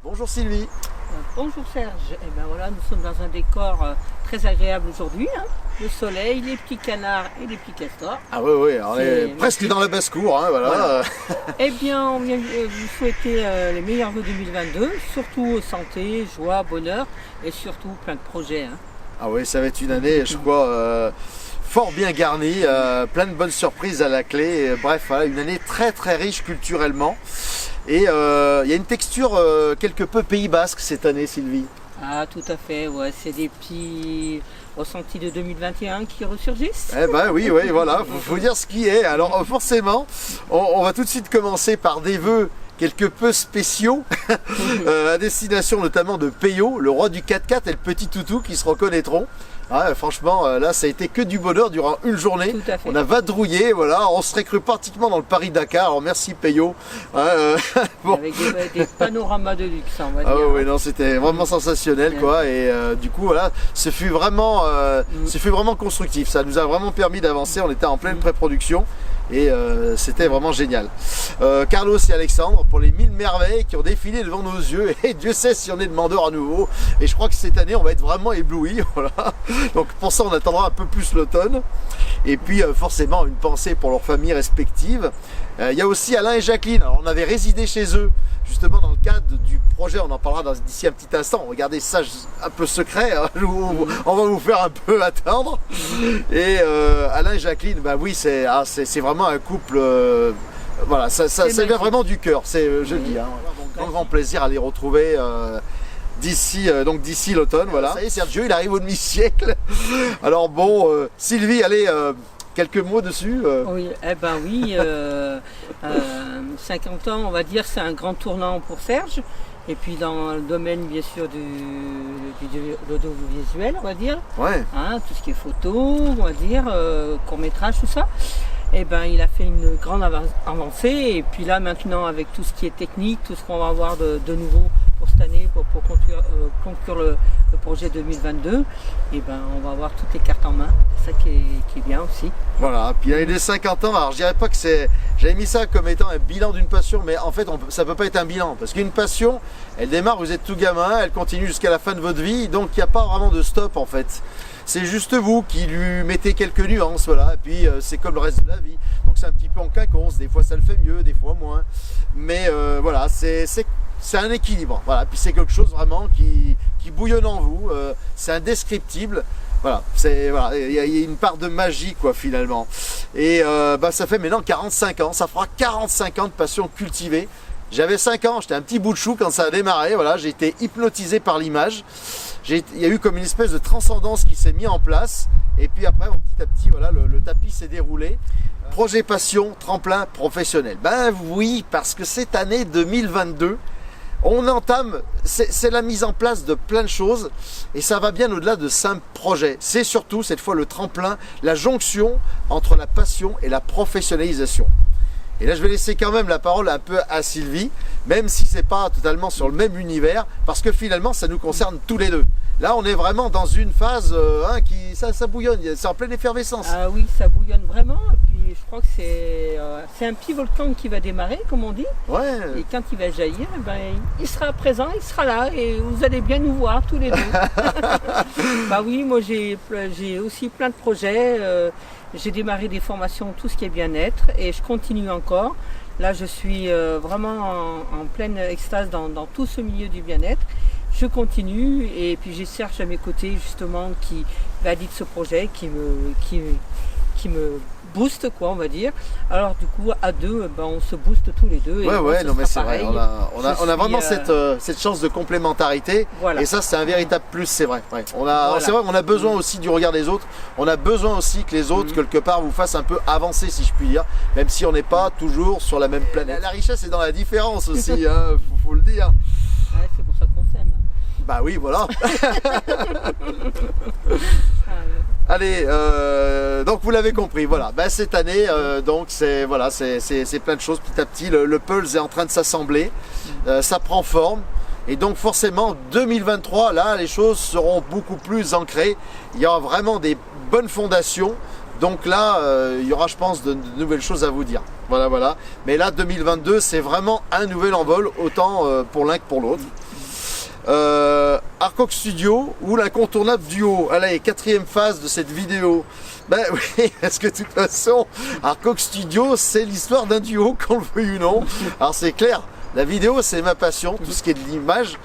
Bonjour Sylvie. Bonjour Serge, eh ben voilà, nous sommes dans un décor très agréable aujourd'hui, hein. Le soleil, les petits canards et les petits castors. Ah oui, oui, on est presque dans la basse-cour, hein, voilà. Eh bien, on vient vous souhaiter les meilleurs vœux 2022, surtout santé, joie, bonheur et surtout plein de projets, hein. Ah oui, ça va être une année, je crois, fort bien garnie, plein de bonnes surprises à la clé. Et, bref, voilà, une année très très riche culturellement. Et il y a une texture quelque peu Pays Basque cette année, Sylvie. Ah, tout à fait, ouais, c'est des petits ressentis de 2021 qui ressurgissent. Eh ben oui, oui, voilà, faut dire ce qui est. Alors forcément, on va tout de suite commencer par des vœux quelque peu spéciaux, à destination notamment de Peyo, le roi du 4x4 et le petit toutou qui se reconnaîtront. Ah, franchement, là, ça a été que du bonheur durant une journée. Tout à fait. On a vadrouillé, voilà, on serait cru pratiquement dans le Paris-Dakar. Alors merci Peyo. Bon. Avec des panoramas de luxe, on va dire. Ah oui, non, c'était vraiment sensationnel, quoi. Et du coup, voilà, ce fut vraiment constructif. Ça nous a vraiment permis d'avancer. On était en pleine pré-production. Et c'était vraiment génial. Carlos et Alexandre pour les 1000 merveilles qui ont défilé devant nos yeux, et Dieu sait si on est demandeur à nouveau, et je crois que cette année on va être vraiment éblouis, voilà. Donc pour ça on attendra un peu plus l'automne, et puis forcément une pensée pour leurs familles respectives. Il y a aussi Alain et Jacqueline. Alors on avait résidé chez eux justement dans le cadre du projet, on en parlera d'ici un petit instant. Regardez ça, un peu secret, hein, on va vous faire un peu attendre. Et Alain et Jacqueline, bah oui, c'est vraiment un couple, voilà, ça vient vraiment du cœur, je le dis, hein. Grand plaisir à les retrouver d'ici l'automne, voilà. Ça y est, Sergio, il arrive au demi-siècle. Alors bon, Sylvie, allez, quelques mots dessus. Oui, eh ben oui, 50 ans, on va dire, c'est un grand tournant pour Serge. Et puis dans le domaine, bien sûr, de l'audiovisuel, on va dire. Ouais. Hein, tout ce qui est photo, on va dire, court-métrage, tout ça. Et ben il a fait une grande avancée. Et puis là, maintenant, avec tout ce qui est technique, tout ce qu'on va avoir de nouveau pour cette année, pour conclure le projet 2022, et ben on va avoir toutes les cartes en main. C'est ça qui est bien aussi. Voilà, puis l'année des 50 ans, alors je dirais pas que c'est... J'avais mis ça comme étant un bilan d'une passion, mais en fait ça peut pas être un bilan, parce qu'une passion, elle démarre, vous êtes tout gamin, elle continue jusqu'à la fin de votre vie, donc il n'y a pas vraiment de stop en fait. C'est juste vous qui lui mettez quelques nuances, voilà, et puis c'est comme le reste de la vie. Donc c'est un petit peu en quinconce, des fois ça le fait mieux, des fois moins, mais voilà, c'est un équilibre, voilà, puis c'est quelque chose vraiment qui bouillonne en vous, c'est indescriptible. Voilà, il y a une part de magie quoi finalement. Et ça fait maintenant 45 ans, ça fera 45 ans de passion cultivée. J'avais 5 ans, j'étais un petit bout de chou quand ça a démarré, voilà, j'ai été hypnotisé par l'image. Il y a eu comme une espèce de transcendance qui s'est mise en place. Et puis après, petit à petit, voilà, le tapis s'est déroulé. Projet passion, tremplin professionnel. Ben oui, parce que cette année 2022, on entame, c'est la mise en place de plein de choses et ça va bien au-delà de simples projets. C'est surtout cette fois le tremplin, la jonction entre la passion et la professionnalisation. Et là je vais laisser quand même la parole un peu à Sylvie, même si c'est pas totalement sur le même univers, parce que finalement ça nous concerne tous les deux. Là on est vraiment dans une phase ça bouillonne, c'est en pleine effervescence. Ah oui, ça bouillonne vraiment. Et puis je crois que c'est un petit volcan qui va démarrer, comme on dit. Ouais. Et quand il va jaillir, eh ben, il sera présent, il sera là et vous allez bien nous voir tous les deux. Bah oui, moi j'ai aussi plein de projets. J'ai démarré des formations, tout ce qui est bien-être, et je continue encore. Là, je suis vraiment en pleine extase dans tout ce milieu du bien-être. Je continue, et puis j'ai Serge à mes côtés, justement, qui valide ce projet, qui me booste, quoi, on va dire. Alors, du coup, à deux, ben, on se booste tous les deux. Ouais, non, mais c'est vrai. On a vraiment pareil. cette chance de complémentarité. Voilà. Et ça, c'est un véritable plus, c'est vrai. Ouais. C'est vrai qu'on a besoin aussi du regard des autres. On a besoin aussi que les autres, quelque part, vous fassent un peu avancer, si je puis dire. Même si on n'est pas toujours sur la même planète. La richesse est dans la différence aussi, hein, faut le dire. Ouais, c'est pour ça qu'on s'aime. Bah oui, voilà. Allez, donc vous l'avez compris, voilà. Ben, cette année, donc c'est plein de choses petit à petit. Le pulse est en train de s'assembler, ça prend forme. Et donc forcément, 2023, là, les choses seront beaucoup plus ancrées. Il y aura vraiment des bonnes fondations. Donc là, il y aura, je pense, de nouvelles choses à vous dire. Voilà. Mais là, 2022, c'est vraiment un nouvel envol, autant pour l'un que pour l'autre. Arcox Studio ou l'incontournable duo. Allez, 4e phase de cette vidéo. Ben oui, parce que de toute façon, Arcox Studio, c'est l'histoire d'un duo, qu'on le veuille ou non. Alors c'est clair, la vidéo c'est ma passion, tout ce qui est de l'image.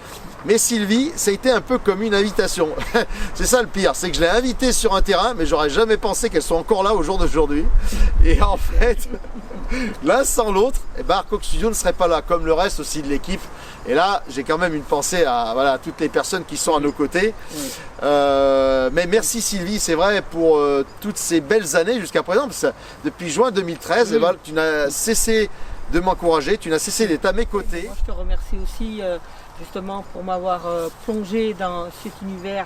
Mais Sylvie, ça a été un peu comme une invitation. C'est ça le pire, c'est que je l'ai invitée sur un terrain, mais j'aurais jamais pensé qu'elle soit encore là au jour d'aujourd'hui. Et en fait, l'un sans l'autre, Arcox Studio ne serait pas là, comme le reste aussi de l'équipe. Et là, j'ai quand même une pensée à voilà, toutes les personnes qui sont à nos côtés. Mais merci Sylvie, c'est vrai, pour toutes ces belles années jusqu'à présent. Parce que depuis juin 2013, tu n'as cessé de m'encourager, tu n'as cessé d'être à mes côtés. Moi, je te remercie aussi justement pour m'avoir plongé dans cet univers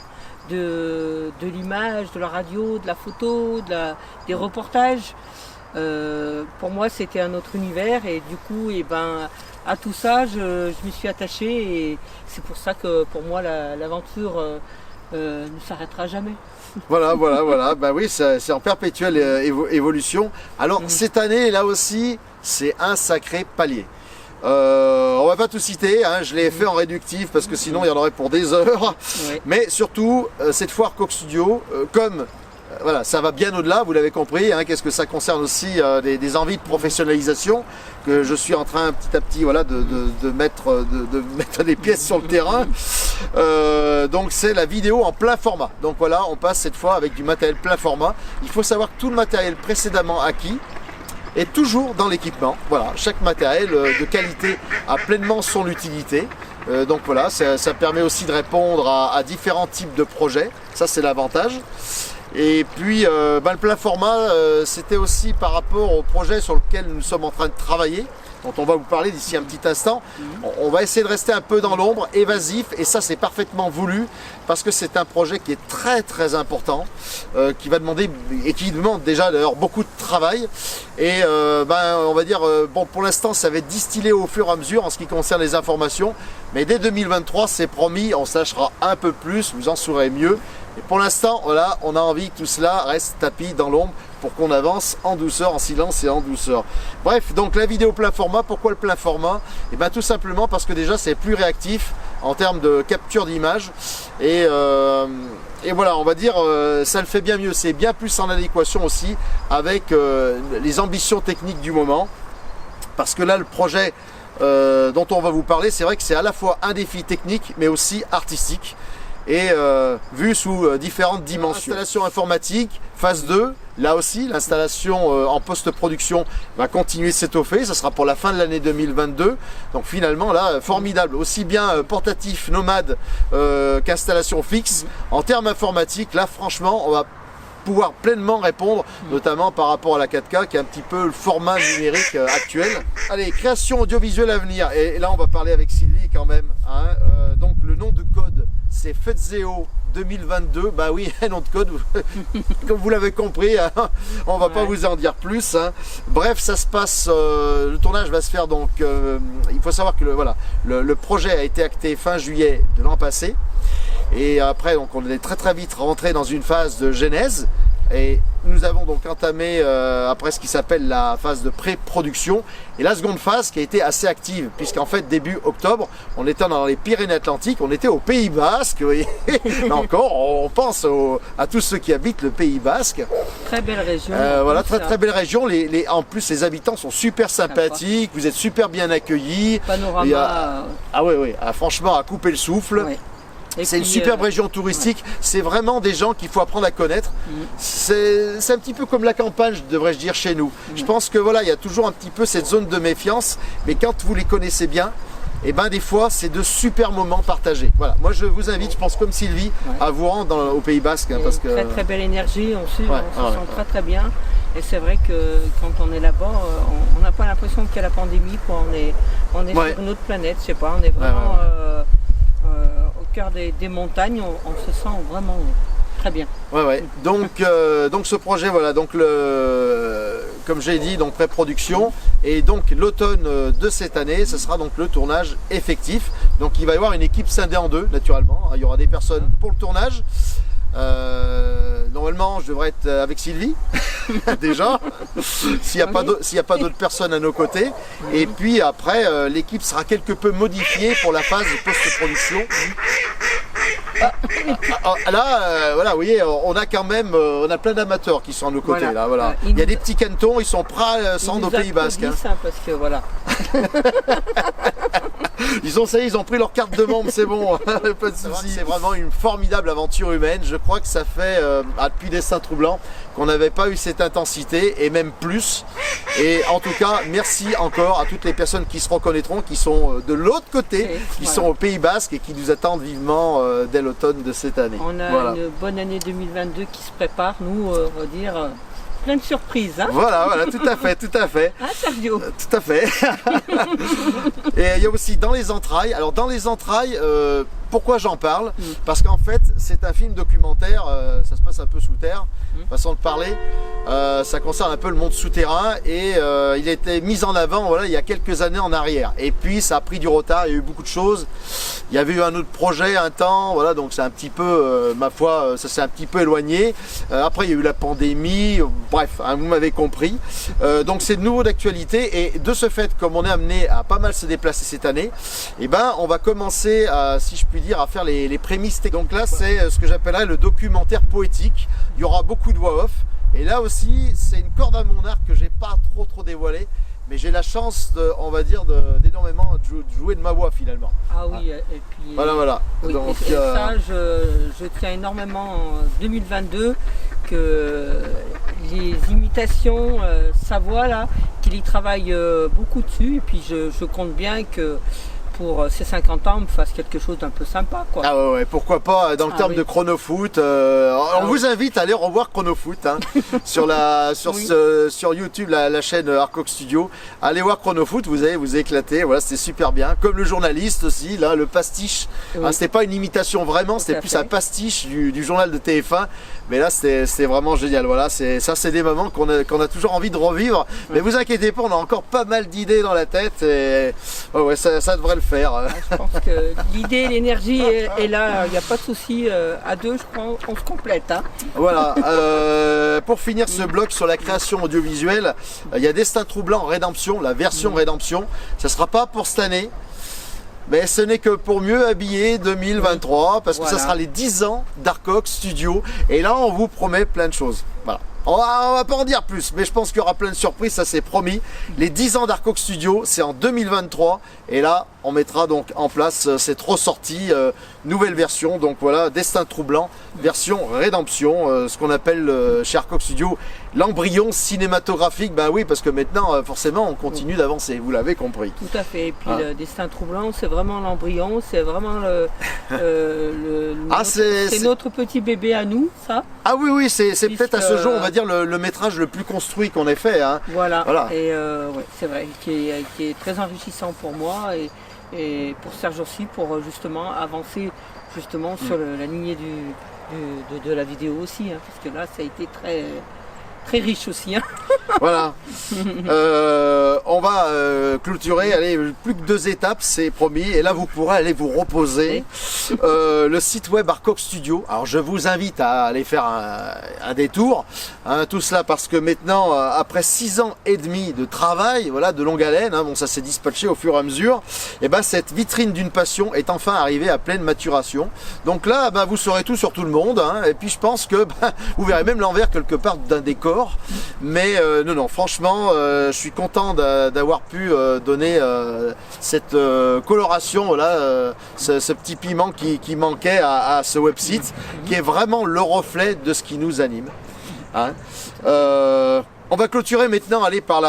de l'image, de la radio, de la photo, des reportages. Pour moi, c'était un autre univers et du coup, à tout ça, je m'y suis attachée et c'est pour ça que pour moi, l'aventure ne s'arrêtera jamais. Voilà. Ben oui, c'est en perpétuelle évolution. Alors cette année, là aussi, c'est un sacré palier. On va pas tout citer, hein, je l'ai fait en réductif parce que sinon il y en aurait pour des heures. Oui. Mais surtout, cette fois Arcox Studio, voilà, ça va bien au-delà, vous l'avez compris, hein, qu'est-ce que ça concerne aussi des envies de professionnalisation que je suis en train petit à petit voilà, de mettre des pièces sur le terrain. Donc c'est la vidéo en plein format. Donc voilà, on passe cette fois avec du matériel plein format. Il faut savoir que tout le matériel précédemment acquis est toujours dans l'équipement. Voilà, chaque matériel de qualité a pleinement son utilité. Donc voilà, ça permet aussi de répondre à différents types de projets. Ça c'est l'avantage. Et puis le plein format, c'était aussi par rapport au projet sur lequel nous sommes en train de travailler, dont on va vous parler d'ici un petit instant. On va essayer de rester un peu dans l'ombre, évasif, et ça c'est parfaitement voulu, parce que c'est un projet qui est très très important, qui va demander, et qui demande déjà d'ailleurs beaucoup de travail. Et on va dire, bon pour l'instant ça va être distillé au fur et à mesure en ce qui concerne les informations, mais dès 2023 c'est promis, on sachera un peu plus, vous en saurez mieux. Et pour l'instant, voilà, on a envie que tout cela reste tapis dans l'ombre pour qu'on avance en douceur, en silence et en douceur. Bref, donc la vidéo plein format, pourquoi le plein format? Et bien tout simplement parce que déjà c'est plus réactif en termes de capture d'image. Et voilà, on va dire, ça le fait bien mieux, c'est bien plus en adéquation aussi avec les ambitions techniques du moment. Parce que là, le projet dont on va vous parler, c'est vrai que c'est à la fois un défi technique, mais aussi artistique. Et vu sous différentes dimensions. Installation informatique, phase 2, là aussi l'installation en post-production va continuer de s'étoffer, ça sera pour la fin de l'année 2022, donc finalement là, formidable, aussi bien portatif, nomade qu'installation fixe. En termes informatiques, là franchement, on va pouvoir pleinement répondre, notamment par rapport à la 4K qui est un petit peu le format numérique actuel. Allez, création audiovisuelle à venir, et là on va parler avec Sylvie quand même, hein. Donc le nom de code c'est Fetzeo 2022, bah oui, un nom de code, comme vous l'avez compris, hein, on va pas vous en dire plus, hein. Bref, ça se passe, le tournage va se faire donc, il faut savoir que le projet a été acté fin juillet de l'an passé, et après donc on est très vite rentré dans une phase de genèse, et nous avons donc entamé après ce qui s'appelle la phase de pré-production et la seconde phase qui a été assez active puisqu'en fait début octobre on était dans les Pyrénées-Atlantiques, on était au Pays Basque. Là encore on pense à tous ceux qui habitent le Pays Basque. Très belle région. Voilà, très belle région. En plus les habitants sont super sympathiques, vous êtes super bien accueillis. Panorama. Ah oui, franchement à couper le souffle. Ouais. C'est une superbe région touristique, c'est vraiment des gens qu'il faut apprendre à connaître. C'est un petit peu comme la campagne, devrais-je dire, chez nous. Je pense que voilà, il y a toujours un petit peu cette zone de méfiance, mais quand vous les connaissez bien, et ben des fois c'est de super moments partagés. Voilà, moi je vous invite, je pense comme Sylvie, à vous rendre au Pays Basque. Hein, parce que... Très belle énergie, on se sent très bien. Et c'est vrai que quand on est là-bas, on n'a pas l'impression qu'il y a la pandémie, quoi. On est sur une autre planète, je sais pas, on est vraiment... au cœur des montagnes, on se sent vraiment très bien. Donc ce projet, voilà, donc comme j'ai dit, donc pré-production, et donc l'automne de cette année, ce sera donc le tournage effectif. Donc il va y avoir une équipe scindée en deux, naturellement. Il y aura des personnes pour le tournage. Donc normalement, je devrais être avec Sylvie, déjà, s'il n'y a pas d'autres personnes à nos côtés. Et puis après, l'équipe sera quelque peu modifiée pour la phase post-production. Là, voilà, vous voyez, on a quand même, on a plein d'amateurs qui sont à nos côtés. Voilà. Là, voilà. Il y a des petits cantons, ils sont prêts à se rendre au Pays Basque. Hein. Parce que voilà. Ils ont pris leur carte de membre, c'est bon, pas de soucis. C'est vraiment une formidable aventure humaine. Je crois que ça fait depuis Destin Troublant qu'on n'avait pas eu cette intensité et même plus. Et en tout cas, merci encore à toutes les personnes qui se reconnaîtront, qui sont de l'autre côté, qui sont au Pays Basque et qui nous attendent vivement dès l'automne de cette année. On a une bonne année 2022 qui se prépare, nous, on va dire. Plein de surprises. Hein, voilà, tout à fait. Hein, Sergio? Tout à fait. Et il y a aussi Dans les entrailles. Alors dans les entrailles, pourquoi j'en parle? Parce qu'en fait, c'est un film documentaire, ça se passe un peu sous terre, façon de parler. Ça concerne un peu le monde souterrain et il a été mis en avant il y a quelques années en arrière. Et puis ça a pris du retard, il y a eu beaucoup de choses. Il y avait eu un autre projet un temps, voilà, donc c'est un petit peu, ma foi, ça s'est un petit peu éloigné. Après il y a eu la pandémie, bref, vous m'avez compris. Donc c'est de nouveau d'actualité et de ce fait, comme on est amené à pas mal se déplacer cette année, et ben on va commencer à, si je puis dire, à faire les prémices. Donc là c'est ce que j'appellerais le documentaire poétique. Il y aura beaucoup de voix off. Et là aussi, c'est une corde à mon arc que j'ai pas trop dévoilée, mais j'ai la chance, d'énormément jouer de ma voix finalement. Ah oui, et puis... Voilà. Oui, donc, et ça, je tiens énormément en 2022 que les imitations, sa voix là, qu'il y travaille beaucoup dessus, et puis je compte bien que pour ses 50 ans, on me fasse quelque chose d'un peu sympa, quoi. Ah ouais, pourquoi pas, dans le terme de Chronofoot. On vous invite à aller revoir Chronofoot hein, sur YouTube, la chaîne Arcox Studio. Allez voir Chronofoot, vous allez vous éclater. Voilà, c'était super bien. Comme le journaliste aussi, là, le pastiche. Oui. Hein, c'était pas une imitation vraiment, c'était plus un pastiche du journal de TF1. Mais là, c'était vraiment génial. Voilà, c'est des moments qu'on a toujours envie de revivre. Mais vous inquiétez pas, on a encore pas mal d'idées dans la tête. Et ça devrait le faire. Je pense que l'idée, l'énergie est là. Il n'y a pas de souci. À deux, je crois, on se complète. Hein. Voilà. Pour finir ce bloc sur la création audiovisuelle, il y a Destin Troublant Rédemption, la version Rédemption. Ça ne sera pas pour cette année. Mais ce n'est que pour mieux habiller 2023 parce que ça sera les 10 ans d'Arcox Studio et là on vous promet plein de choses. Voilà. On va pas en dire plus, mais je pense qu'il y aura plein de surprises, ça c'est promis. Les 10 ans d'Arcox Studio, c'est en 2023 et là on mettra donc en place cette ressortie, nouvelle version. Donc voilà, Destin Troublant, version Rédemption, ce qu'on appelle chez Arcox Studio l'embryon cinématographique. Ben oui, parce que maintenant forcément on continue d'avancer, vous l'avez compris. Tout à fait, et puis le Destin Troublant c'est vraiment l'embryon, c'est vraiment c'est notre petit bébé à nous, ça. Ah oui, c'est peut-être à ce jour, on va dire, le métrage le plus construit qu'on ait fait. Hein. Voilà. Et c'est vrai, qui est très enrichissant pour moi et pour Serge aussi, pour justement avancer justement sur la lignée de la vidéo aussi, hein, parce que là ça a été très riche aussi. Hein. Voilà. On va clôturer, allez, plus que 2 étapes, c'est promis. Et là, vous pourrez aller vous reposer. Le site web Arcox Studio. Alors, je vous invite à aller faire un détour. Hein, tout cela parce que maintenant, après 6 ans et demi de travail, voilà, de longue haleine, hein, bon, ça s'est dispatché au fur et à mesure. Et ben, cette vitrine d'une passion est enfin arrivée à pleine maturation. Donc là, ben, vous saurez tout sur tout le monde. Hein, et puis, je pense que vous verrez même l'envers quelque part d'un décor. Mais non, franchement, je suis content d'avoir pu donner cette coloration, voilà, ce petit piment qui manquait à ce website, qui est vraiment le reflet de ce qui nous anime. Hein. On va clôturer maintenant, allez, par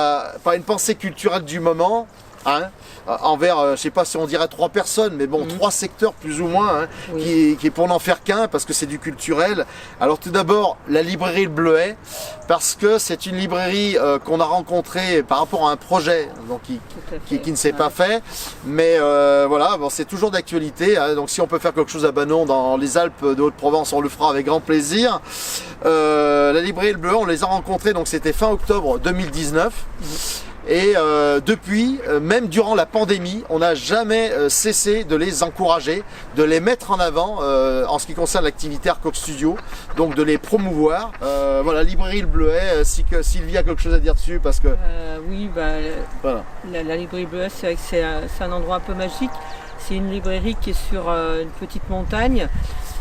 une pensée culturelle du moment. Hein, envers, je sais pas si on dirait 3 personnes, mais bon, 3 secteurs plus ou moins, hein, qui est pour n'en faire qu'un, parce que c'est du culturel. Alors tout d'abord, la librairie Le Bleuet, parce que c'est une librairie qu'on a rencontrée par rapport à un projet donc, qui ne s'est pas fait, mais voilà, bon, c'est toujours d'actualité, hein, donc si on peut faire quelque chose à Banon dans les Alpes de Haute-Provence, on le fera avec grand plaisir. La librairie Le Bleuet, on les a rencontrés, donc c'était fin octobre 2019. Et depuis, même durant la pandémie, on n'a jamais cessé de les encourager, de les mettre en avant en ce qui concerne l'activité Arcox Studio, donc de les promouvoir. Voilà, librairie Le Bleuet, Sylvie a quelque chose à dire dessus parce que... Oui, voilà. La librairie Bleuet, c'est vrai que c'est un endroit un peu magique. C'est une librairie qui est sur une petite montagne.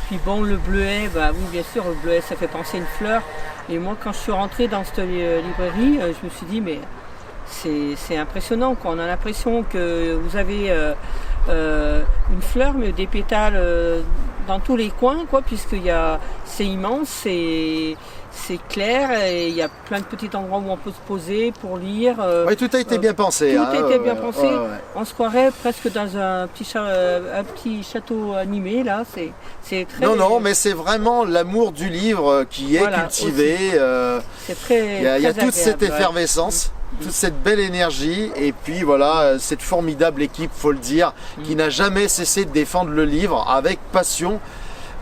Puis bon, le bleuet, oui, bien sûr, le bleuet, ça fait penser à une fleur. Et moi, quand je suis rentrée dans cette librairie, je me suis dit, mais c'est impressionnant, quoi. On a l'impression que vous avez une fleur, mais des pétales dans tous les coins, quoi, c'est immense, c'est clair, et il y a plein de petits endroits où on peut se poser pour lire. Oui, tout a été bien pensé. Tout a été bien pensé. Ouais. On se croirait presque dans un petit château animé, là. C'est très... Non, mais c'est vraiment l'amour du livre qui est cultivé. C'est très Il y a toute agréable, cette effervescence. Toute cette belle énergie et puis voilà, cette formidable équipe, faut le dire, qui n'a jamais cessé de défendre le livre avec passion,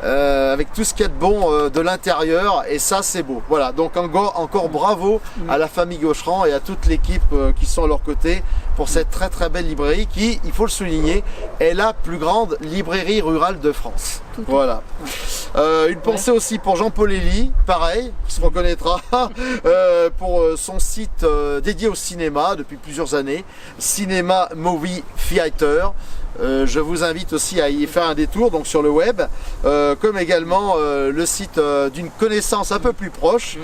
avec tout ce qu'il y a de bon de l'intérieur, et ça c'est beau. Voilà, donc encore bravo à la famille Gaucherand et à toute l'équipe qui sont à leur côté pour cette très très belle librairie qui, il faut le souligner, est la plus grande librairie rurale de France. Voilà. Une pensée aussi pour Jean-Paul Elie, pareil, qui se reconnaîtra, pour son site dédié au cinéma depuis plusieurs années, Cinéma Movie Theater. Je vous invite aussi à y faire un détour donc sur le web, comme également le site d'une connaissance un peu plus proche,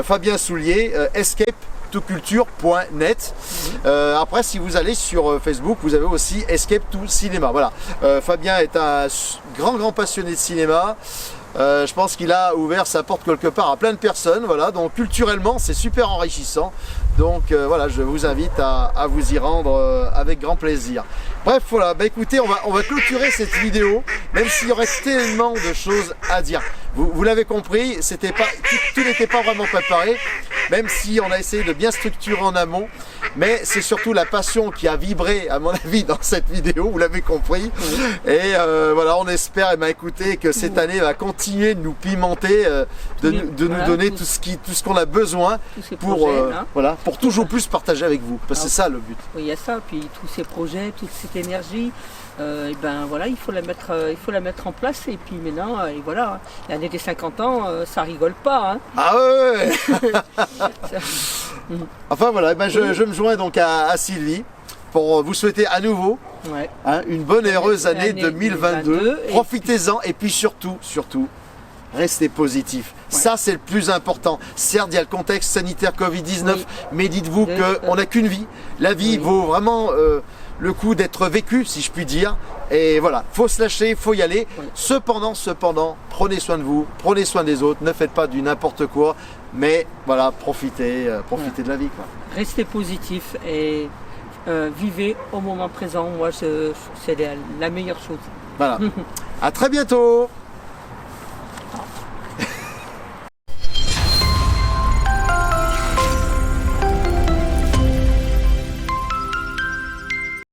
Fabien Soulier, escape2culture.net. Après, si vous allez sur Facebook, vous avez aussi Escape2Cinéma. Voilà. Fabien est un grand passionné de cinéma. Je pense qu'il a ouvert sa porte quelque part à plein de personnes. Voilà. Donc culturellement, c'est super enrichissant. Donc voilà, je vous invite à vous y rendre avec grand plaisir. Bref, voilà, écoutez, on va clôturer cette vidéo, même s'il y aurait tellement de choses à dire. Vous l'avez compris, tout n'était pas vraiment préparé, même si on a essayé de bien structurer en amont. Mais c'est surtout la passion qui a vibré, à mon avis, dans cette vidéo, vous l'avez compris. Et voilà, on espère, écoutez, que cette année va continuer de nous pimenter, de nous donner tout ce qu'on a besoin pour, voilà, pour toujours plus partager avec vous. Parce que c'est ça le but. Oui, il y a ça, puis tous ces projets, toute cette énergie, et ben voilà, il faut la mettre en place. Et puis maintenant, et voilà, l'année des 50 ans, ça rigole pas. Hein. Ah ouais. Enfin voilà, je me joins donc à Sylvie pour vous souhaiter à nouveau une bonne et heureuse année 2022. Profitez-en et puis surtout, restez positif. Ça, c'est le plus important. Certes, il y a le contexte sanitaire Covid-19, mais dites-vous qu'on n'a qu'une vie. La vie vaut vraiment le coup d'être vécue, si je puis dire. Et voilà, faut se lâcher, faut y aller. Cependant, prenez soin de vous, prenez soin des autres, ne faites pas du n'importe quoi. Mais voilà, profitez de la vie, quoi. Restez positif et vivez au moment présent. Moi, c'est la meilleure chose. Voilà. À très bientôt.